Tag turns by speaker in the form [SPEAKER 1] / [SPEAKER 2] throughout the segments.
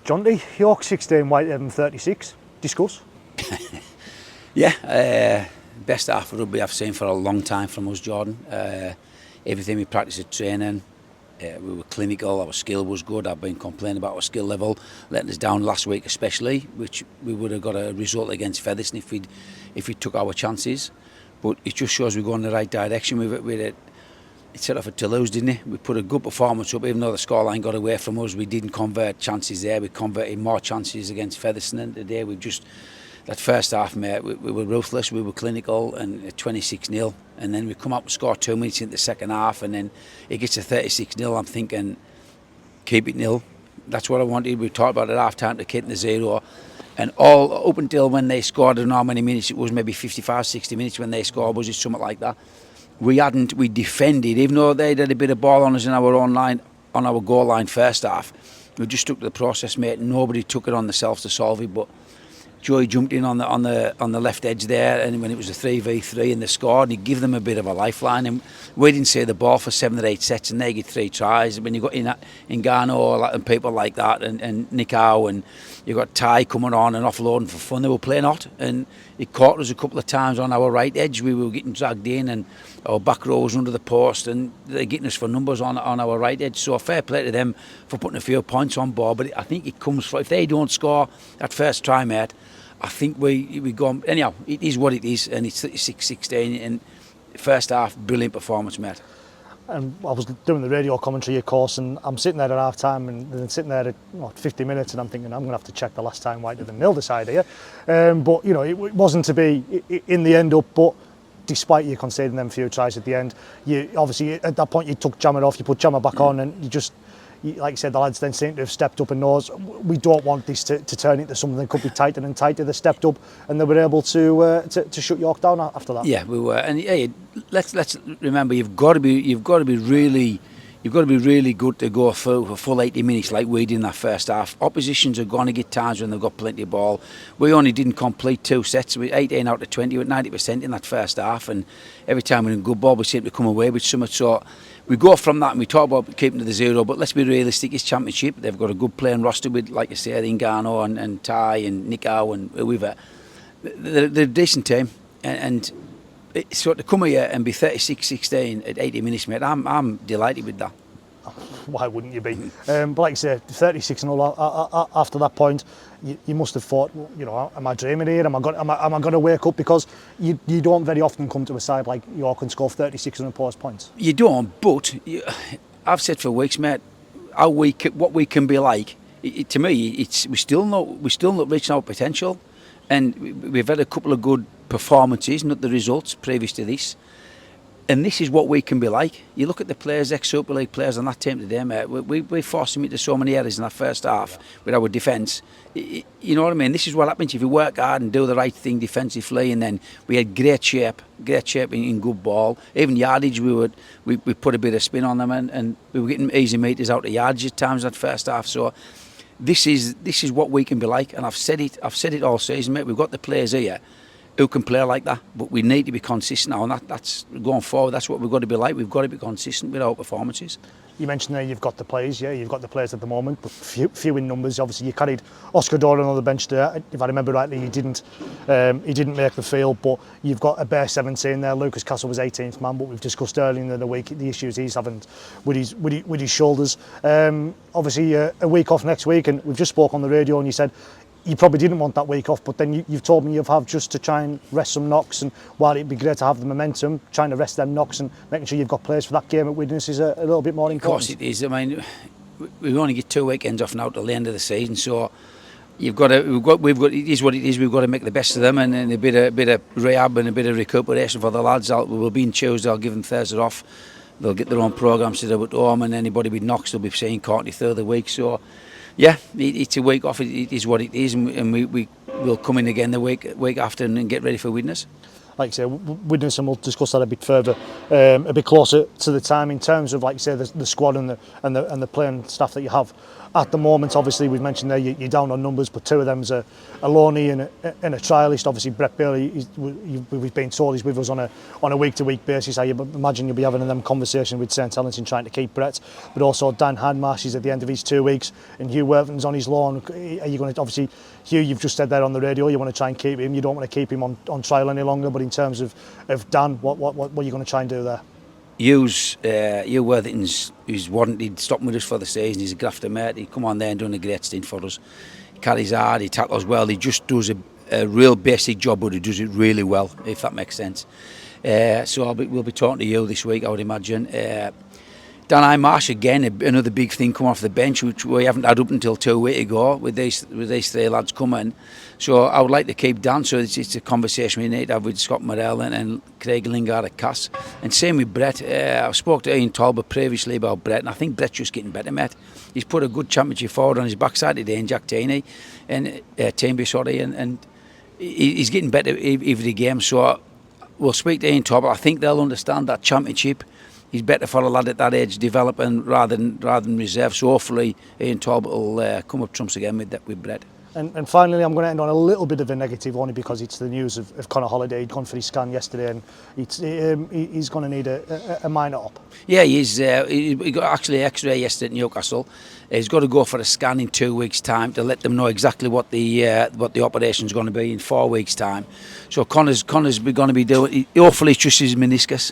[SPEAKER 1] Jonty, York 16, Whitehaven 36. Discuss.
[SPEAKER 2] Yeah, best half of rugby I've seen for a long time from us, Jordan. Everything we practiced at training, we were clinical, our skill was good. I've been complaining about our skill level, letting us down last week especially, which we would have got a result against Featherstone if we took our chances. But it just shows we're going in the right direction. It set off to lose, didn't it? We put a good performance up, even though the scoreline got away from us. We didn't convert chances there. We converted more chances against Featherstone. And today that first half, mate, we were ruthless, we were clinical, and 26-0. And then we come up and score 2 minutes into the second half, and then it gets to 36-0. I'm thinking, keep it nil. That's what I wanted. We talked about at half time to keep the 0. And all up until when they scored, I don't know how many minutes it was, maybe 55, 60 minutes when they scored, was it something like that? We defended, even though they had a bit of ball on us in our own line, on our goal line first half. We just stuck to the process, mate. Nobody took it on themselves to solve it, but Joey jumped in on the left edge there, and when it was a 3v3 and they scored, he gave them a bit of a lifeline. And we didn't see the ball for 7 or 8 sets, and they get 3 tries. When you got in Ghana and people like that, and Nick Howe, and you got Ty coming on and offloading for fun, they were playing hot, and it caught us a couple of times on our right edge. We were getting dragged in, and our back row was under the post, and they're getting us for numbers on our right edge. So fair play to them for putting a few points on board. But I think it comes from, if they don't score that first try, mate, I think we go. Anyhow, it is what it is, and it's 36-16. And first half, brilliant performance, mate.
[SPEAKER 1] And I was doing the radio commentary, of course, and I'm sitting there at half time, and then sitting there at 50 minutes, and I'm thinking I'm going to have to check the last time Whitehaven nil this side here. But you know, it wasn't to be in the end up. But despite you conceding them few tries at the end, you obviously at that point you took Jammer off, you put Jammer back on, and like you said, the lads then seem to have stepped up and knows we don't want this to turn into something that could be tighter and tighter. They stepped up and they were able to shut York down after that.
[SPEAKER 2] Yeah, we were. And hey, let's remember, you've got to be really good to go through for full 80 minutes like we did in that first half. Oppositions are going to get times when they've got plenty of ball. We only didn't complete 2 sets. We 18 out of 20, with 90% in that first half, and every time we're in good ball we seem to come away with so much. So we go from that and we talk about keeping to the 0, but let's be realistic, it's Championship. They've got a good playing roster with, like I said, Ingano and Ty and Nick Howe and whoever. They're a decent team, and so to come here and be 36-16 at 80 minutes, mate, I'm delighted with that.
[SPEAKER 1] Why wouldn't you be? But like I say, 36-0 after that point, you must have thought, you know, am I dreaming here? Am I going to wake up? Because you don't very often come to a side like York and score 36 unopposed points. You
[SPEAKER 2] don't, but I've said for weeks, mate, what we can be like. To me, we're still not reaching our potential, and we've had a couple of good performances, not the results previous to this. And this is what we can be like. You look at the players, ex-Super League players on that team today, mate. We forced them into so many errors in that first half with our defence. You know what I mean? This is what happens if you work hard and do the right thing defensively. And then we had great shape in good ball. Even yardage, we put a bit of spin on them, and we were getting easy meters out of yardage at times that first half. So this is what we can be like. And I've said it all season, mate. We've got the players here who can play like that, but we need to be consistent now, and that's going forward. That's what we've got to be like. We've got to be consistent with our performances.
[SPEAKER 1] You mentioned there you've got the players, you've got the players at the moment, but few in numbers. Obviously, you carried Oscar Doran on the bench there. If I remember rightly, he didn't make the field, but you've got a bare 17 there. Lucas Castle was 18th man, but we've discussed earlier in the week the issues he's having with his shoulders. Obviously, a week off next week, and we've just spoke on the radio, and you said you probably didn't want that week off, but then you've told me you've had just to try and rest some knocks, and while it'd be great to have the momentum, trying to rest them knocks and making sure you've got players for that game at Widnes is a little bit more important.
[SPEAKER 2] Of course it is. I mean, we only get 2 weekends off now till the end of the season, so we've got it is what it is. We've got to make the best of them, and a bit of rehab and a bit of recuperation for the lads. We'll be in Tuesday. I'll give them Thursday off. They'll get their own programmes to do at home, and anybody with knocks they'll be seeing Courtney through the week. So yeah, it's a week off. It is what it is, and we will come in again the week after and get ready for Widnes.
[SPEAKER 1] like I say, witness, and we'll discuss that a bit further, a bit closer to the time in terms of, like I say, the squad and the playing staff that you have at the moment. Obviously, we've mentioned there you're down on numbers, but two of them's a loanee and a trialist. Obviously, Brett Bailey, we've been told he's with us on a week-to-week basis. I imagine you'll be having them conversation with St Helens in trying to keep Brett, but also Dan Handmarsh is at the end of his 2 weeks, and Hugh Worthington's on his loan. Are you going to, obviously, Hugh, you've just said there on the radio, you want to try and keep him. You don't want to keep him on trial any longer. But in terms of Dan, what are you going to try and do there?
[SPEAKER 2] Hugh Worthington's he's warranted stopping with us for the season. He's a grafter mate. He come on there and done a great stint for us. He carries hard, he tackles well. He just does a real basic job, but he does it really well, if that makes sense. So we'll be talking to you this week, I would imagine. Dan Marsh again, another big thing come off the bench, which we haven't had up until 2 weeks ago with these three lads coming. So I would like to keep Dan. So it's a conversation we need to have with Scott Morrell and Craig Lingard at Cass. And same with Brett. I spoke to Ian Talbot previously about Brett, and I think Brett's just getting better, mate. He's put a good championship forward on his backside today in Jack Teaney and and he's getting better every game. So we'll speak to Ian Talbot. I think they'll understand that championship. He's better for a lad at that age developing rather than reserve. So hopefully Ian Talbot will come up trumps again with Brett.
[SPEAKER 1] And finally, I'm going to end on a little bit of a negative, only because it's the news of Conor Holliday. He'd gone for his scan yesterday, and he's going to need a minor op.
[SPEAKER 2] Yeah, he got actually X-ray yesterday at Newcastle. He's got to go for a scan in 2 weeks' time to let them know exactly what the operation's going to be in 4 weeks' time. So Conor's going to be doing. Hopefully, it's just his meniscus.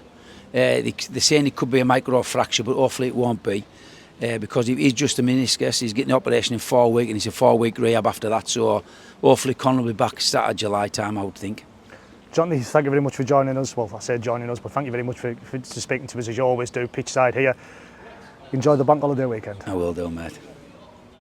[SPEAKER 2] They're saying it could be a micro fracture, but hopefully it won't be. Because he's just a meniscus. He's getting the operation in 4 weeks, and it's a 4-week rehab after that. So hopefully Conor will be back start of July time, I would think.
[SPEAKER 1] Jonty, thank you very much for joining us. Well, I said joining us, but thank you very much for speaking to us as you always do, pitch side here. Enjoy the bank holiday weekend.
[SPEAKER 2] I will do, mate.